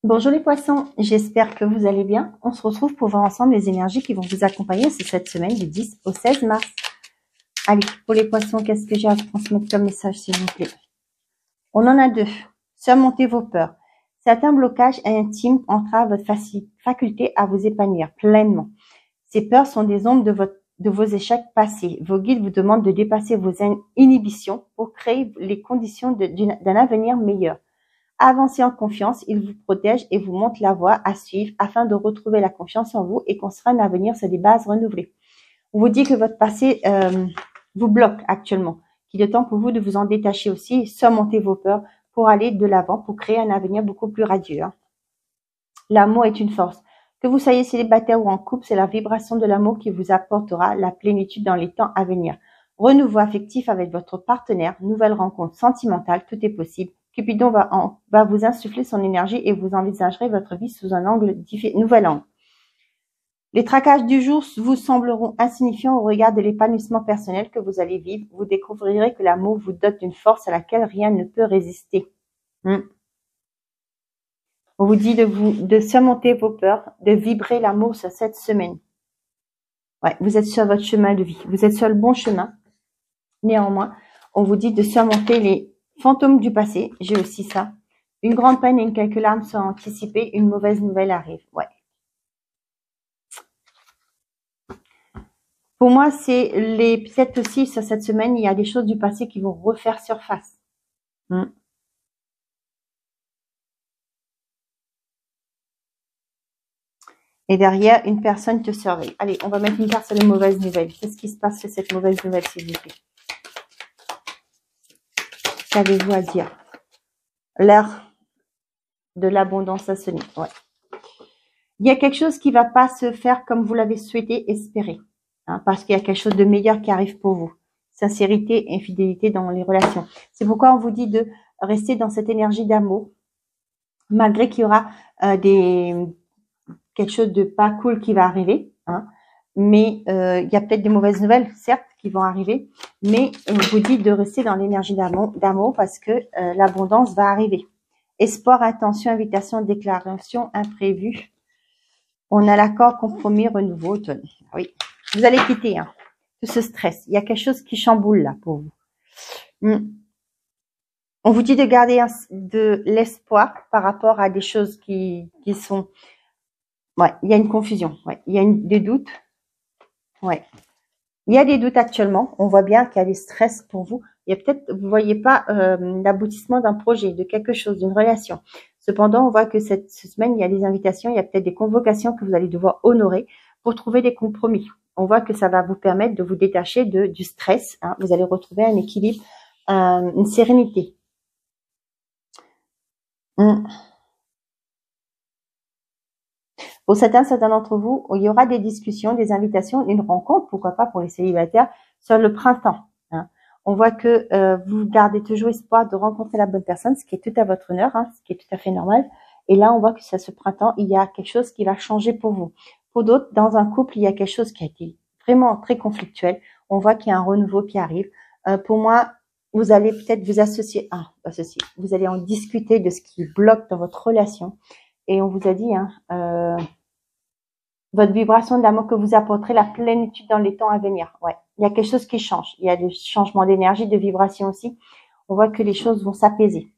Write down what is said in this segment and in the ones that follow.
Bonjour les poissons, j'espère que vous allez bien. On se retrouve pour voir ensemble les énergies qui vont vous accompagner cette semaine du 10 au 16 mars. Allez, pour les poissons, qu'est-ce que j'ai à vous transmettre comme message s'il vous plaît? On en a deux. Surmontez vos peurs. Certains blocages intimes entravent votre faculté à vous épanouir pleinement. Ces peurs sont des ombres de vos échecs passés. Vos guides vous demandent de dépasser vos inhibitions pour créer les conditions d'un avenir meilleur. Avancez en confiance, il vous protège et vous montre la voie à suivre afin de retrouver la confiance en vous et construire un avenir sur des bases renouvelées. On vous dit que votre passé vous bloque actuellement, qu'il est temps pour vous de vous en détacher aussi et surmonter vos peurs pour aller de l'avant, pour créer un avenir beaucoup plus radieux. L'amour est une force. Que vous soyez célibataire ou en couple, c'est la vibration de l'amour qui vous apportera la plénitude dans les temps à venir. Renouveau affectif avec votre partenaire, nouvelle rencontre sentimentale, tout est possible. Cupidon va vous insuffler son énergie et vous envisagerez votre vie sous un nouvel angle. Les tracages du jour vous sembleront insignifiants au regard de l'épanouissement personnel que vous allez vivre. Vous découvrirez que l'amour vous dote d'une force à laquelle rien ne peut résister. On vous dit de surmonter vos peurs, de vibrer l'amour sur cette semaine. Ouais, vous êtes sur votre chemin de vie. Vous êtes sur le bon chemin. Néanmoins, on vous dit de surmonter les fantômes du passé. J'ai aussi ça. Une grande peine et quelques larmes sont anticipées. Une mauvaise nouvelle arrive. Ouais. Pour moi, c'est peut-être aussi sur cette semaine, il y a des choses du passé qui vont refaire surface. Et derrière, une personne te surveille. Allez, on va mettre une carte sur les mauvaises nouvelles. Qu'est-ce qui se passe sur cette mauvaise nouvelle, s'il vous plaît? Qu'avez-vous à dire? L'heure de l'abondance a sonné. Ouais. Il y a quelque chose qui ne va pas se faire comme vous l'avez souhaité, espérer. Parce qu'il y a quelque chose de meilleur qui arrive pour vous. Sincérité et fidélité dans les relations. C'est pourquoi on vous dit de rester dans cette énergie d'amour. Malgré qu'il y aura quelque chose de pas cool qui va arriver. Mais il y a peut-être des mauvaises nouvelles, certes, qui vont arriver. Mais on vous dit de rester dans l'énergie d'amour parce que l'abondance va arriver. Espoir, intention, invitation, déclaration, imprévu. On a l'accord, compromis, renouveau, automne. Oui, vous allez quitter tout ce stress. Il y a quelque chose qui chamboule là pour vous. On vous dit de garder de l'espoir par rapport à des choses qui sont... Ouais, il y a une confusion. Ouais, il y a des doutes. Ouais. Il y a des doutes actuellement. On voit bien qu'il y a des stress pour vous. Il y a peut-être, vous voyez pas l'aboutissement d'un projet, de quelque chose, d'une relation. Cependant, on voit que cette semaine, il y a des invitations, il y a peut-être des convocations que vous allez devoir honorer pour trouver des compromis. On voit que ça va vous permettre de vous détacher du stress. Vous allez retrouver un équilibre, une sérénité. Pour certains d'entre vous, il y aura des discussions, des invitations, une rencontre, pourquoi pas pour les célibataires, sur le printemps. On voit que vous gardez toujours espoir de rencontrer la bonne personne, ce qui est tout à votre honneur, ce qui est tout à fait normal. Et là, on voit que ce printemps, il y a quelque chose qui va changer pour vous. Pour d'autres, dans un couple, il y a quelque chose qui a été vraiment très conflictuel. On voit qu'il y a un renouveau qui arrive. Pour moi, vous allez peut-être vous associer. Vous allez en discuter de ce qui bloque dans votre relation. Et on vous a dit, votre vibration d'amour que vous apporterez la plénitude dans les temps à venir. Ouais, il y a quelque chose qui change. Il y a des changements d'énergie, de vibration aussi. On voit que les choses vont s'apaiser.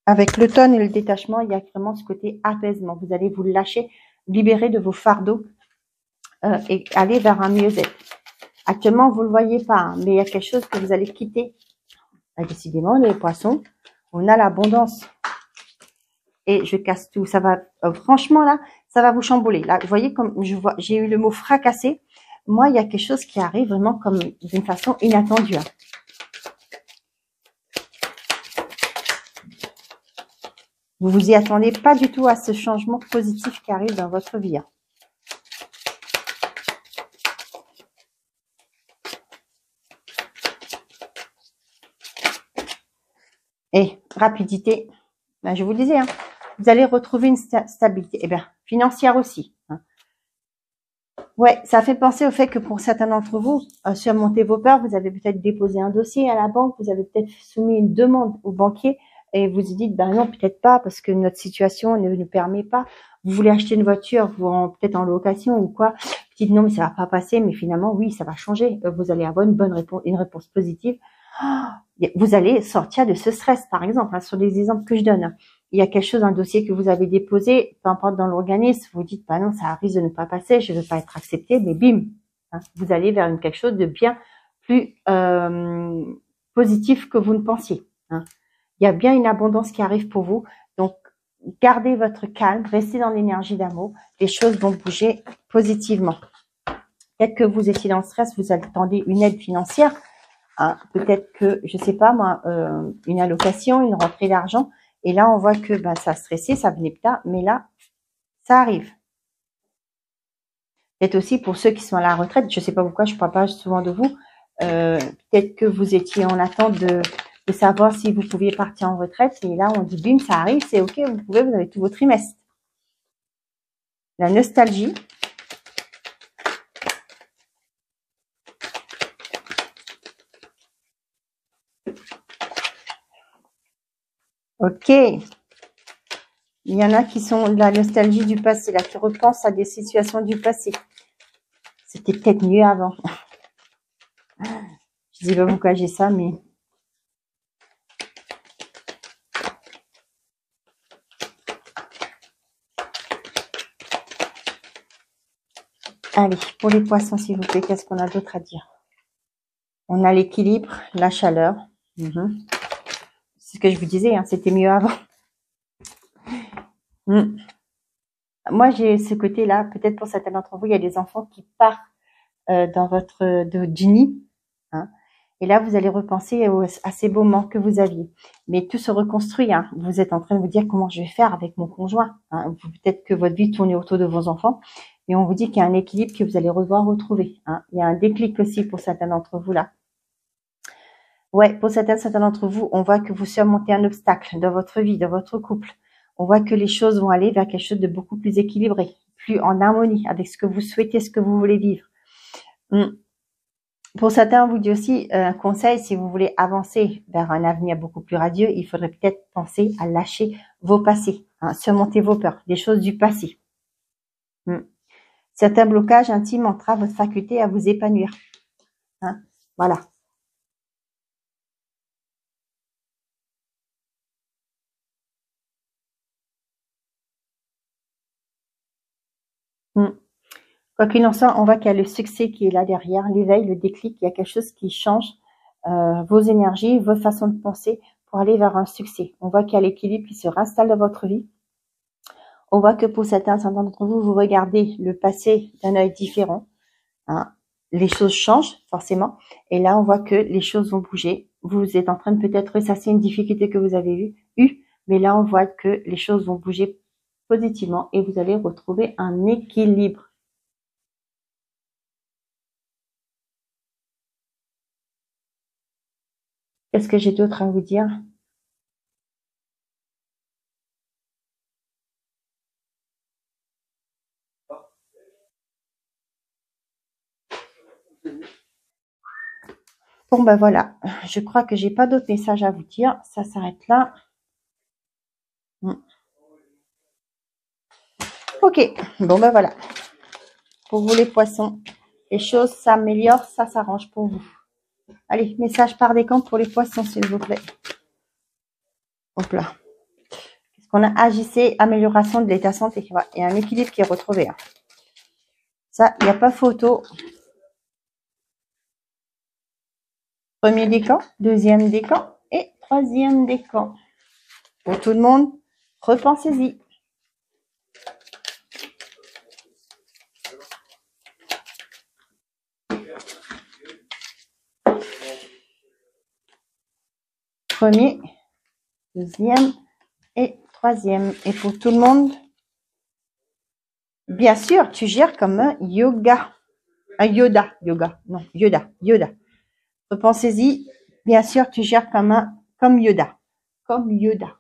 Avec l'automne et le détachement, il y a vraiment ce côté apaisement. Vous allez vous lâcher, libérer de vos fardeaux et aller vers un mieux-être. Actuellement, vous ne le voyez pas, mais il y a quelque chose que vous allez quitter. Décidément, les poissons, on a l'abondance. Et je casse tout. Ça va, franchement, là, ça va vous chambouler. Là, vous voyez, comme j'ai eu le mot fracassé. Moi, il y a quelque chose qui arrive vraiment comme d'une façon inattendue. Vous vous y attendez pas du tout à ce changement positif qui arrive dans votre vie. Et rapidité, je vous le disais, vous allez retrouver une stabilité, financière aussi. Ouais, ça fait penser au fait que pour certains d'entre vous, surmonter vos peurs, vous avez peut-être déposé un dossier à la banque, vous avez peut-être soumis une demande au banquier, et vous vous dites, ben non, peut-être pas, parce que notre situation ne nous permet pas. Vous voulez acheter une voiture, peut-être en location ou quoi. Vous dites non, mais ça va pas passer, mais finalement, oui, ça va changer. Vous allez avoir une bonne réponse, une réponse positive. Vous allez sortir de ce stress, par exemple, hein, sur les exemples que je donne. Il y a quelque chose, un dossier que vous avez déposé, peu importe dans l'organisme, vous dites, bah non, ça risque de ne pas passer, je ne veux pas être accepté, mais bim, hein, vous allez vers quelque chose de bien plus positif que vous ne pensiez. Hein. Il y a bien une abondance qui arrive pour vous, donc gardez votre calme, restez dans l'énergie d'amour, les choses vont bouger positivement. Peut-être que vous étiez dans le stress, vous attendez une aide financière, hein, peut-être que, je sais pas moi, une allocation, une rentrée d'argent, et là on voit que ben, ça stressait, ça venait pas, mais là, ça arrive. Peut-être aussi pour ceux qui sont à la retraite, je sais pas pourquoi, je parle pas souvent de vous, peut-être que vous étiez en attente de savoir si vous pouviez partir en retraite, et là on dit bim, ça arrive, c'est ok, vous pouvez, vous avez tout vos trimestres. La nostalgie. Ok. Il y en a qui sont de la nostalgie du passé, là, qui repensent à des situations du passé. C'était peut-être mieux avant. Je dis pas pourquoi j'ai ça, mais... Allez, pour les poissons, s'il vous plaît, qu'est-ce qu'on a d'autre à dire? On a l'équilibre, la chaleur. C'est ce que je vous disais, hein, c'était mieux avant. Moi, j'ai ce côté-là, peut-être pour certains d'entre vous, il y a des enfants qui partent dans votre du nid. Hein, et là, vous allez repenser à ces beaux moments que vous aviez. Mais tout se reconstruit. Hein. Vous êtes en train de vous dire comment je vais faire avec mon conjoint. Hein. Peut-être que votre vie tourne autour de vos enfants. Et on vous dit qu'il y a un équilibre que vous allez revoir retrouver. Hein. Il y a un déclic aussi pour certains d'entre vous là. Ouais, pour certains d'entre vous, on voit que vous surmontez un obstacle dans votre vie, dans votre couple. On voit que les choses vont aller vers quelque chose de beaucoup plus équilibré, plus en harmonie avec ce que vous souhaitez, ce que vous voulez vivre. Pour certains, on vous dit aussi un conseil, si vous voulez avancer vers un avenir beaucoup plus radieux, il faudrait peut-être penser à lâcher vos passés, hein, surmonter vos peurs, des choses du passé. Certains blocages intimes entravent votre faculté à vous épanouir. Hein, voilà. Quoi qu'il en soit, on voit qu'il y a le succès qui est là derrière, l'éveil, le déclic, il y a quelque chose qui change vos énergies, votre façon de penser pour aller vers un succès. On voit qu'il y a l'équilibre qui se réinstalle dans votre vie. On voit que pour certains d'entre vous, vous regardez le passé d'un œil différent. Hein. Les choses changent forcément. Et là, on voit que les choses vont bouger. Vous êtes en train de peut-être ressasser une difficulté que vous avez eue, mais là, on voit que les choses vont bouger positivement et vous allez retrouver un équilibre. Qu'est-ce que j'ai d'autre à vous dire? Bon, ben voilà. Je crois que j'ai pas d'autres messages à vous dire. Ça s'arrête là. Ok. Bon, ben voilà. Pour vous, les poissons, les choses s'améliorent, ça s'arrange pour vous. Allez, message par décan pour les poissons, s'il vous plaît. Hop là. Qu'est-ce qu'on a? Agissez, amélioration de l'état santé. Il y a un équilibre qui est retrouvé. Hein. Ça, il n'y a pas photo. Premier décan, deuxième décan et troisième décan. Pour tout le monde, repensez-y. Premier, deuxième et troisième. Et pour tout le monde, bien sûr, tu gères comme un yoga. Un Yoda. Repensez-y. Bien sûr, tu gères comme Yoda. Comme Yoda.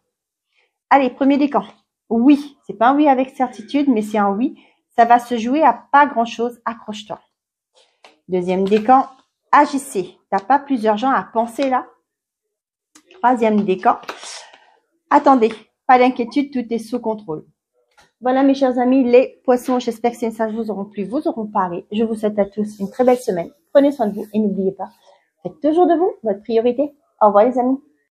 Allez, premier décan. Oui. C'est pas un oui avec certitude, mais c'est un oui. Ça va se jouer à pas grand-chose. Accroche-toi. Deuxième décan. Agissez. T'as pas plusieurs gens à penser là. Troisième décan. Attendez, pas d'inquiétude, tout est sous contrôle. Voilà mes chers amis, les poissons, j'espère que ces messages vous auront plu, vous auront parlé. Je vous souhaite à tous une très belle semaine. Prenez soin de vous et n'oubliez pas, faites toujours de vous votre priorité. Au revoir les amis.